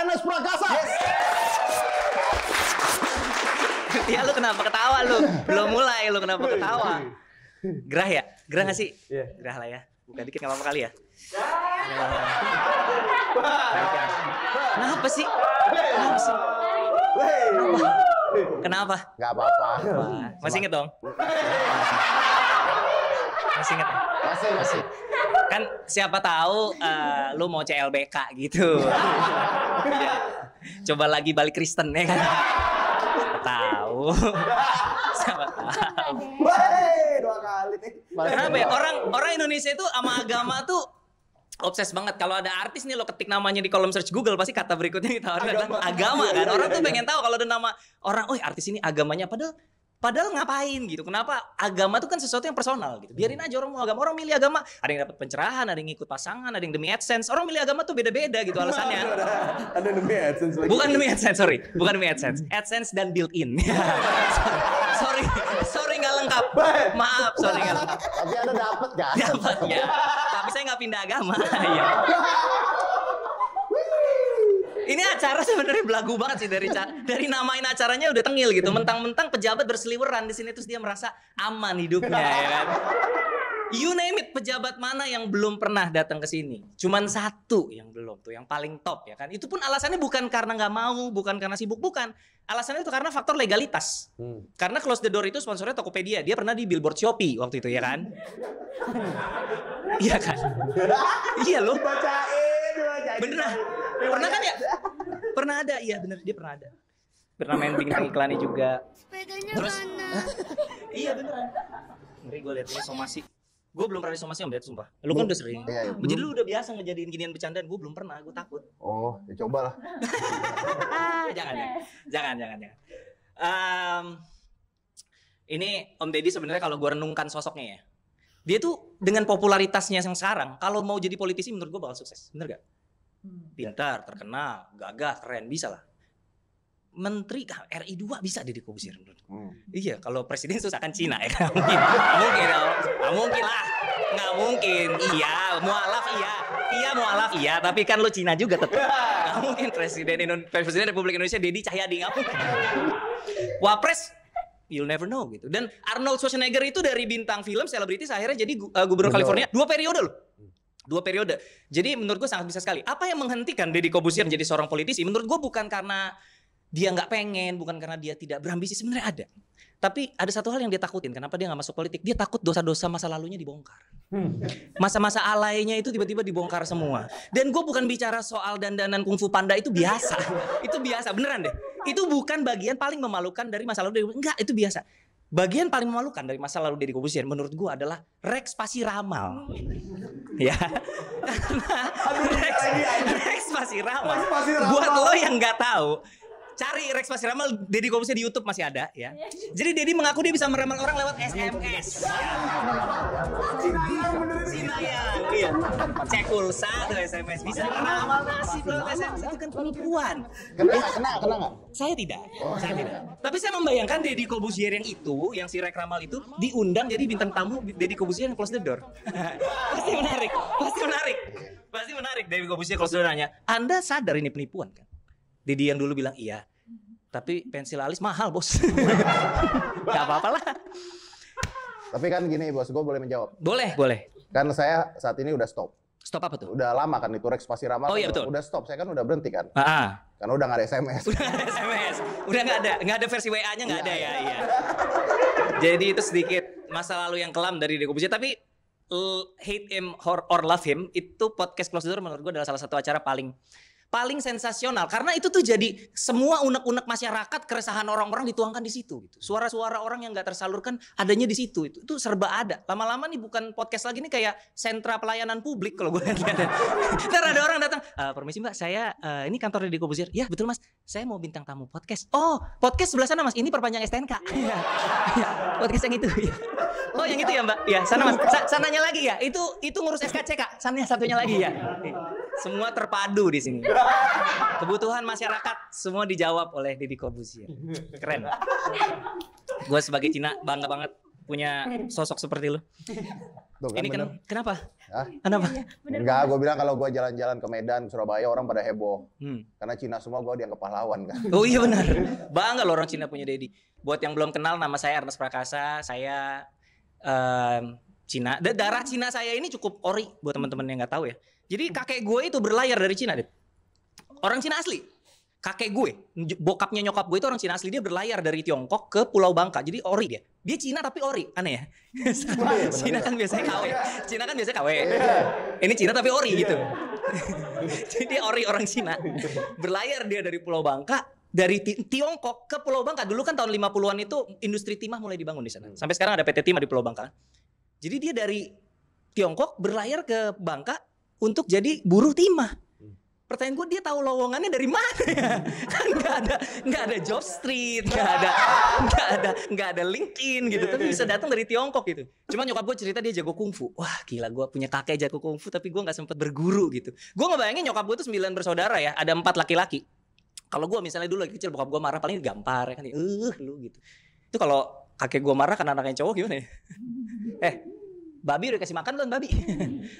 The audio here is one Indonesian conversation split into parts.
Ernest Prakasa. Ya lu kenapa ketawa lu? Belum mulai lu kenapa ketawa? Gerah ya? Gerah gak sih? Gerah lah ya. Buka dikit gak apa-apa kali ya? Kenapa sih? Kenapa sih? Kenapa? Gak apa-apa. Masih inget dong? Masih inget ya? Masih. Kan siapa tahu lu mau CLBK gitu. Ya. Coba lagi balik Kristen ya kan? Siapa tahu. Wey, 2 kali nih. Kenapa ya? Orang Indonesia itu sama agama tuh obses banget. Kalau ada artis nih lo ketik namanya di kolom search Google pasti kata berikutnya ditawarin adalah agama kan. Orang tuh pengen tahu kalau ada nama orang, oh artis ini agamanya padahal ngapain gitu. Kenapa? Agama tuh kan sesuatu yang personal gitu. Biarin aja orang mau agama. Orang milih agama, ada yang dapat pencerahan, ada yang ngikut pasangan, ada yang demi AdSense. Orang milih agama tuh beda-beda gitu alasannya. Ada demi AdSense lagi. Bukan demi AdSense, sorry. Bukan demi AdSense. AdSense dan built-in. sorry nggak lengkap. Maaf, sorry nggak lengkap. Tapi Anda dapat kan? Dapat ya. Tapi saya nggak pindah agama. Iya. Ini acara sebenarnya belagu banget sih dari namain acaranya udah tengil gitu. Mentang-mentang pejabat berseliweran di sini terus dia merasa aman hidupnya ya kan. You name it, pejabat mana yang belum pernah datang ke sini? Cuman satu yang belum tuh, yang paling top ya kan. Itu pun alasannya bukan karena nggak mau, bukan karena sibuk, bukan. Alasannya itu karena faktor legalitas. Karena Close the Door itu sponsornya Tokopedia. Dia pernah di billboard Shopee waktu itu ya kan. Iya kan? Iya loh. Dibacain. Bener. Pernah kan ya? Pernah ada, iya bener dia pernah ada. Pernah main bintang iklannya juga. Terus, iya beneran. Ngeri gue liatnya somasi. Gue belum pernah somasi om Dad, sumpah. Lu kan udah sering. Iya. Jadi lu udah biasa ngejadiin ginian bercandaan. Gue belum pernah, gue takut. Oh, ya coba lah. Jangan. Ini Om Deddy sebenarnya kalau gue renungkan sosoknya ya. Dia tuh dengan popularitasnya yang sekarang, kalau mau jadi politisi menurut gue bakal sukses. Bener gak? Pintar, terkenal, gagah, keren, bisa lah. Menteri RI 2 bisa Deddy Corbuzier menurut gue. Iya, kalau presiden susah kan Cina ya kan? Nggak mungkin lah. Nggak mungkin. Iya, mualaf iya, tapi kan lo Cina juga tetap. Nggak mungkin presiden Republik Indonesia Deddy Cahyadi, nggak mungkin. Wapres you'll never know gitu. Dan Arnold Schwarzenegger itu dari bintang film selebritis akhirnya jadi gubernur California 2 periode loh. 2 periode. Jadi menurut gue sangat bisa sekali. Apa yang menghentikan Deddy Corbuzier menjadi seorang politisi? Menurut gue bukan karena dia nggak pengen, bukan karena dia tidak berambisi. Sebenarnya ada. Tapi ada satu hal yang dia takutin. Kenapa dia nggak masuk politik? Dia takut dosa-dosa masa lalunya dibongkar. Masa-masa alaynya itu tiba-tiba dibongkar semua. Dan gue bukan bicara soal dandanan kungfu panda, itu biasa. Itu biasa, beneran deh. Itu bukan bagian paling memalukan dari masa lalu. Enggak, itu biasa. Bagian paling memalukan dari masa lalu Deddy Corbuzier menurut gue adalah Rex Pasiramal. Ya. Rex Pasiramal. Buat lo yang nggak tahu, cari Rex Pasiramal, Deddy Corbuzier di YouTube masih ada ya. Jadi Deddy mengaku dia bisa meramal orang lewat SMS. Sinayang, iya. Cek pulsa tuh SMS, bisa meramal nasib lewat SMS, itu kan penipuan. Kena nggak? Saya tidak. Tapi saya membayangkan Deddy Corbuzier yang itu, yang si Rek Ramal itu diundang jadi bintang tamu Deddy Corbuzier yang Close the Door. Pasti menarik. Deddy Corbuzier Close the Door nanya, Anda sadar ini penipuan kan? Deddy yang dulu bilang iya, tapi pensil alis mahal bos. Gak apa-apa lah. Tapi kan gini bos, gue boleh menjawab. Boleh. Kan saya saat ini udah stop. Stop apa tuh? Udah lama kan itu Rex Pasiramal. Oh iya betul. Udah stop, saya kan udah berhenti kan. Karena udah nggak ada SMS. Udah nggak ada versi WA-nya nggak ada ya. Iya. Jadi itu sedikit masa lalu yang kelam dari Deddy Corbuzier. Tapi hate him or love him, itu podcast Close the Door menurut gue adalah salah satu acara paling sensasional karena itu tuh jadi semua unek-unek masyarakat, keresahan orang-orang dituangkan di situ gitu. Suara-suara orang yang nggak tersalurkan adanya di situ. Itu serba ada. Lama-lama nih bukan podcast lagi nih kayak sentra pelayanan publik kalau gue lihat. Ntar ada orang datang, permisi Mbak, saya ini kantor Deddy Corbuzier. Ya betul Mas, saya mau bintang tamu podcast. Oh podcast sebelah sana Mas, ini perpanjang STNK. Ya, podcast yang itu. Ya. Oh yang itu ya Mbak, ya sana Mas. Sananya lagi ya. Itu ngurus SKCK. Sananya satunya lagi ya. Semua terpadu di sini. Kebutuhan masyarakat semua dijawab oleh Deddy Corbuzier. Keren. Gue sebagai Cina bangga banget punya sosok seperti lu. Tuh, ini kan kenapa? Hah? Kenapa? Enggak, gue bilang kalau gue jalan-jalan ke Medan, Surabaya, orang pada heboh. Karena Cina semua gue dianggap pahlawan kan. Oh iya benar. Bangga loh orang Cina punya Dedi. Buat yang belum kenal, nama saya Ernest Prakasa. Saya Cina. Darah Cina saya ini cukup ori buat teman-teman yang nggak tahu ya. Jadi kakek gue itu berlayar dari Cina, Dit. Orang Cina asli. Kakek gue, bokapnya nyokap gue itu orang Cina asli. Dia berlayar dari Tiongkok ke Pulau Bangka. Jadi ori dia. Dia Cina tapi ori. Aneh ya? Cina kan biasanya KW. Cina kan biasanya KW. Ini Cina tapi ori gitu. Jadi ori orang Cina. Berlayar dia dari Pulau Bangka. Dari Tiongkok ke Pulau Bangka. Dulu kan tahun 50-an itu industri timah mulai dibangun di sana. Sampai sekarang ada PT Timah di Pulau Bangka. Jadi dia dari Tiongkok berlayar ke Bangka untuk jadi buruh timah. Pertanyaan gue, dia tahu lowongannya dari mana ya? Kan nggak ada Job Street, nggak ada LinkedIn gitu. Tapi bisa datang dari Tiongkok gitu. Cuma nyokap gue cerita dia jago kungfu. Wah gila, gue punya kakek jago kungfu tapi gue nggak sempet berguru gitu. Gue ngebayangin nyokap gue tuh 9 bersaudara ya, ada 4 laki-laki. Kalau gue misalnya dulu lagi kecil bokap gue marah paling gampar ya kan, lu gitu. Itu kalau kakek gue marah karena anaknya cowok gimana ya? Babi udah kasih makan belum babi?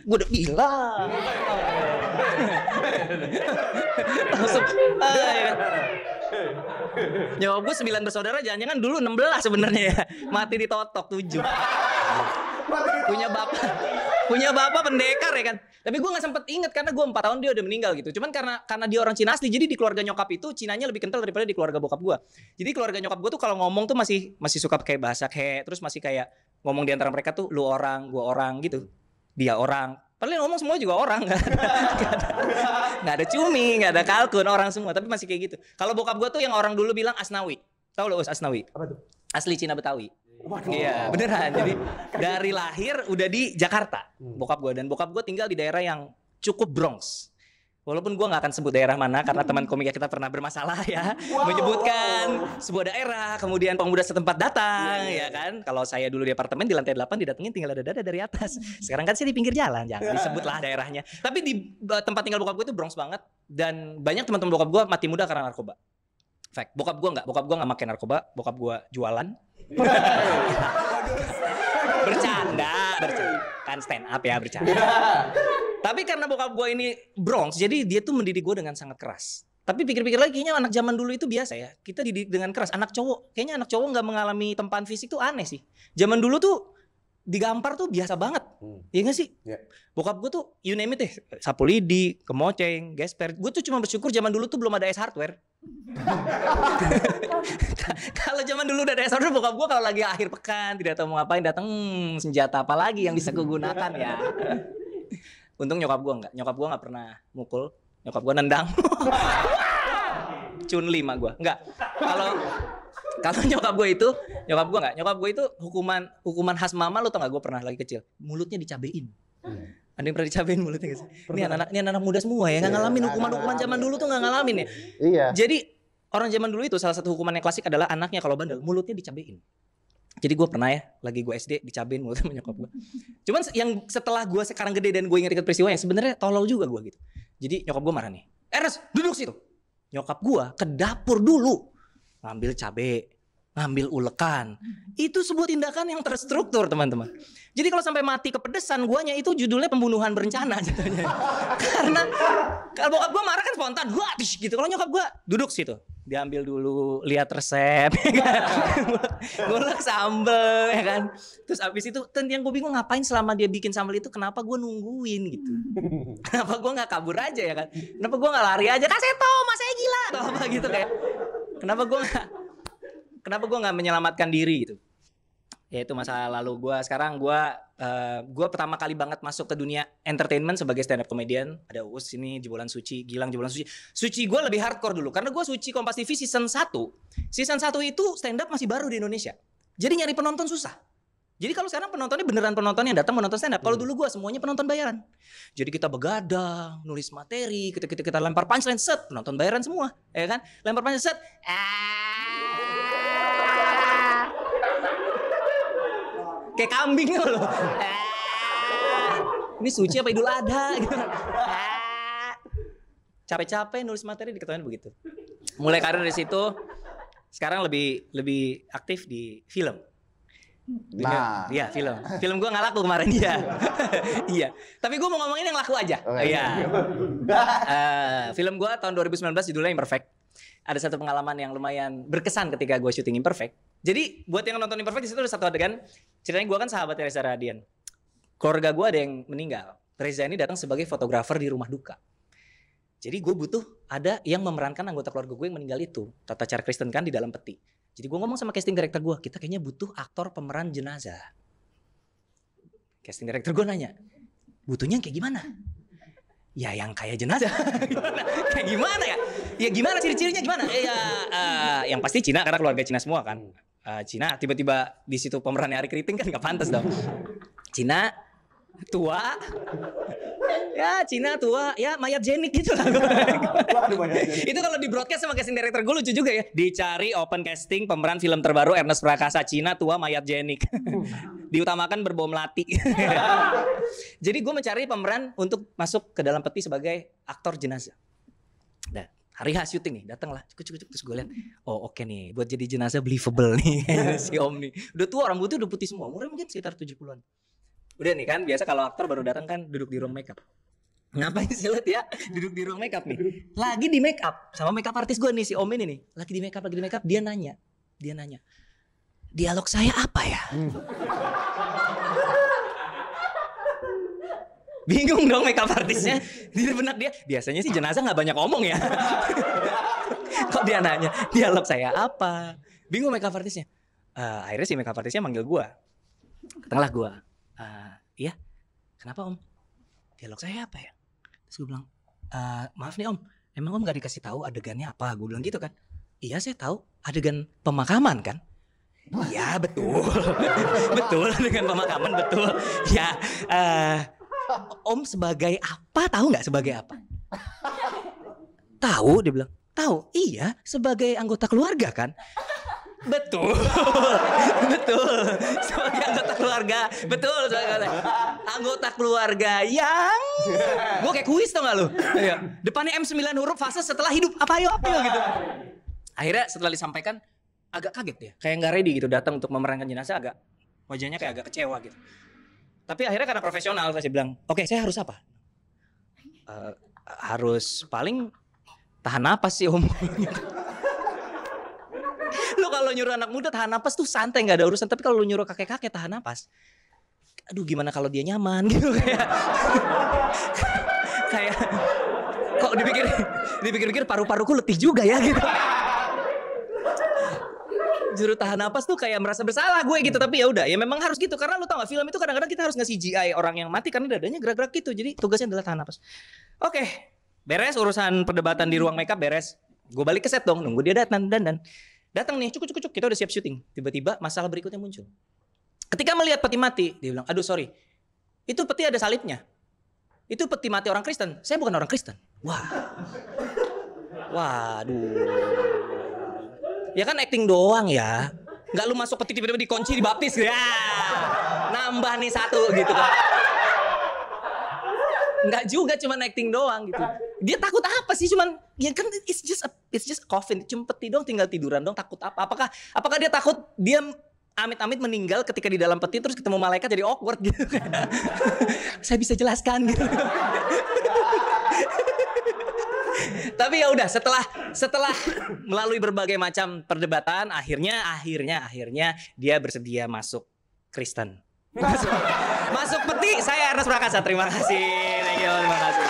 Gue udah bilang. Langsung. Nyokap gue 9 bersaudara, jangan-jangan dulu 16 sebenarnya ya. Mati ditotok 7. Punya bapak pendekar ya kan. Tapi gue nggak sempet inget karena gue 4 tahun dia udah meninggal gitu. Cuman karena dia orang Cina asli, jadi di keluarga nyokap itu Cinanya lebih kental daripada di keluarga bokap gue. Jadi keluarga nyokap gue tuh kalau ngomong tuh masih suka kayak bahasa kayak, terus masih kayak ngomong di antara mereka tuh lu orang, gua orang gitu. Dia orang. Padahal ngomong semua juga orang, nggak ada cumi, nggak ada kalkun, orang semua. Tapi masih kayak gitu. Kalau bokap gue tuh yang orang dulu bilang Asnawi. Tahu lo Asnawi? Apa tuh? Asli Cina Betawi. Iya beneran. Jadi dari lahir udah di Jakarta bokap gue, dan bokap gue tinggal di daerah yang cukup Bronx. Walaupun gue nggak akan sebut daerah mana karena teman komika kita pernah bermasalah ya, menyebutkan sebuah daerah, kemudian pemuda setempat datang, ya kan. Kalau saya dulu di apartemen di lantai 8 didatengin tinggal ada dada dari atas. Sekarang kan saya di pinggir jalan, jangan disebutlah daerahnya. Tapi di tempat tinggal bokap gue itu Bronx banget, dan banyak teman-teman bokap gue mati muda karena narkoba. Fact, bokap gue nggak makan narkoba, bokap gue jualan. Bercanda, kan stand up ya, bercanda. Tapi karena bokap gue ini Bronx, jadi dia tuh mendidik gue dengan sangat keras. Tapi pikir-pikir lagi, kayaknya anak zaman dulu itu biasa ya. Kita dididik dengan keras. Anak cowok, kayaknya anak cowok nggak mengalami tempaan fisik tuh aneh sih. Zaman dulu tuh digampar tuh biasa banget. Iya gak sih? Yeah. Bokap gue tuh you name it deh. Sapu lidi, kemoceng, gesper. Gue tuh cuma bersyukur zaman dulu tuh belum ada S Hardware. Kalau zaman dulu udah ada S Hardware, bokap gue kalau lagi akhir pekan tidak tahu mau ngapain, datang senjata apa lagi yang bisa gue gunakan ya. Untung nyokap gue enggak. Nyokap gue enggak pernah mukul. Nyokap gue nendang. Chun-Li mah gue. Enggak. Kalau nyokap gue itu, nyokap gue itu hukuman khas mama, lo tau gak gue pernah lagi kecil. Mulutnya dicabein. Ada yang pernah dicabein mulutnya gak sih? Ini anak muda semua ya, nggak ngalamin hukuman zaman dulu tuh nggak ngalamin ya. Iya. Jadi orang zaman dulu itu salah satu hukuman yang klasik adalah anaknya kalau bandel mulutnya dicabein. Jadi gue pernah ya, lagi gue SD dicabein mulut sama nyokap gue. Cuman yang setelah gue sekarang gede dan gue ingat-ingat peristiwa yang sebenarnya tolol juga gue gitu. Jadi nyokap gue marah nih. Ernest, duduk situ. Nyokap gue ke dapur dulu. Ngambil cabe, ngambil ulekan. Itu sebuah tindakan yang terstruktur teman-teman. Jadi kalau sampai mati kepedesan guanya itu judulnya pembunuhan berencana jatuhnya. Karena kalau bokap gue marah kan spontan, wah gitu. Kalau nyokap gue duduk situ, diambil dulu, lihat resep, ngulek sambel, ya kan. Terus abis itu, yang gue bingung ngapain selama dia bikin sambel itu, kenapa gue nungguin gitu? Kenapa gue nggak kabur aja ya kan? Kenapa gue nggak lari aja? Kaseto, mas saya gila, atau apa gitu kayak? Kenapa gue nggak menyelamatkan diri gitu? Ya itu masa lalu gue. Sekarang gue pertama kali banget masuk ke dunia entertainment sebagai stand up comedian. Ada Uus ini, Jebolan Suci, Gilang Jebolan Suci. Suci gue lebih hardcore dulu karena gue Suci Kompas TV season 1. Season 1 itu stand up masih baru di Indonesia. Jadi nyari penonton susah. Jadi kalau sekarang penontonnya beneran penonton yang datang menonton stand up. Kalau dulu gue semuanya penonton bayaran. Jadi kita begadang, nulis materi, kita lempar punchline, set, penonton bayaran semua, ya kan? Lempar punchline, set, kayak kambing loh. Ini Suci apa Idul Adha gitu. Capek-capek nulis materi diketawain begitu. Mulai karir dari situ. Sekarang lebih aktif di film. Nah, iya film. Film gue nggak laku kemarin dia. Iya. Tapi gue mau ngomongin yang laku aja. Iya. Film gue tahun 2019 judulnya Imperfect. Ada satu pengalaman yang lumayan berkesan ketika gue syuting Imperfect. Jadi buat yang nonton Imperfect di situ ada satu adegan. Ceritanya gue kan sahabat Reza Radian. Keluarga gue ada yang meninggal. Reza ini datang sebagai fotografer di rumah duka. Jadi gue butuh ada yang memerankan anggota keluarga gue yang meninggal itu. Tata cara Kristen kan di dalam peti. Jadi gue ngomong sama casting director gue, kita kayaknya butuh aktor pemeran jenazah. Casting director gue nanya, butuhnya kayak gimana? Ya yang kayak jenazah. Kayak gimana ya? Ya gimana ciri-cirinya gimana? Yang pasti Cina karena keluarga Cina semua kan. Cina tiba-tiba di situ pemerannya Ari Keriting kan nggak pantas dong. Cina tua, ya Cina tua, ya mayat jenik gitu lah. Itu kalau di broadcast sama casting director gue lucu juga ya. Dicari open casting pemeran film terbaru Ernest Prakasa, Cina tua mayat jenik. Diutamakan berbau melati. Jadi gue mencari pemeran untuk masuk ke dalam peti sebagai aktor jenazah. Nah, hari H syuting nih, datang lah, cukup terus gue lihat, oh oke nih, buat jadi jenazah believable nih si Om nih. Udah tua, rambutnya udah putih semua, umurnya mungkin sekitar 70-an. Udah nih kan, biasa kalau aktor baru datang kan duduk di ruang makeup. Ngapain sih lihat ya, duduk di ruang makeup nih. Lagi di makeup sama makeup artis gue nih si Om ini nih. Lagi di makeup, dia nanya. Dialog saya apa ya? Bingung dong makeup artisnya. Di benak dia, biasanya sih jenazah nggak banyak ngomong ya. Kok dia nanya, dialog saya apa? Bingung makeup artisnya. Akhirnya si makeup artisnya manggil gue. Ketenglah gue. Iya, kenapa Om? Dialog saya apa ya? Terus gue bilang, maaf nih Om, emang Om gak dikasih tahu adegannya apa? Gue bilang gitu kan. Iya saya tahu, adegan pemakaman kan? Iya betul, betul adegan pemakaman betul. Ya, Om sebagai apa? Tahu nggak sebagai apa? Tahu, dia bilang. Tahu, iya sebagai anggota keluarga kan? Betul, betul. Sebagai anggota keluarga, betul. Sebagai anggota keluarga yang, gue kayak kuis tau gak lu? Depannya M9 huruf fase setelah hidup. Apa ayo gitu. Akhirnya setelah disampaikan agak kaget ya, kayak nggak ready gitu datang untuk memerankan jenazah, agak wajahnya kayak agak kecewa gitu. Tapi akhirnya karena profesional saya bilang, oke, saya harus apa? Harus paling tahan napas sih Om. Lu kalau nyuruh anak muda tahan napas tuh santai nggak ada urusan, tapi kalau lu nyuruh kakek-kakek tahan napas, aduh gimana kalau dia nyaman gitu kayak kok dipikir-pikir paru-paruku letih juga ya gitu. Juru tahan napas tuh kayak merasa bersalah gue gitu, tapi ya udah ya memang harus gitu karena lu tau gak film itu kadang-kadang kita harus nge-CGI orang yang mati karena dadanya gerak-gerak gitu, jadi tugasnya adalah tahan napas. Oke, beres urusan perdebatan di ruang makeup beres, gue balik ke set dong nunggu dia datang nih cukup kita udah siap syuting, tiba-tiba masalah berikutnya muncul. Ketika melihat peti mati dia bilang, aduh sorry itu peti ada salibnya, itu peti mati orang Kristen, saya bukan orang Kristen. Waduh. Ya kan acting doang ya. Nggak lu masuk peti tiba-tiba dikunci dibaptis ya. Nambah nih satu gitu kan. Nggak juga, cuma acting doang gitu. Dia takut apa sih? Cuman ya kan it's just a coffin, cuma peti doang, tinggal tiduran dong, takut apa? Apakah dia takut dia amit-amit meninggal ketika di dalam peti terus ketemu malaikat jadi awkward gitu. Saya bisa jelaskan gitu. Tapi ya udah setelah melalui berbagai macam perdebatan akhirnya dia bersedia masuk Kristen. Masuk peti. Saya Ernest Prakasa. Terima kasih. Terima kasih.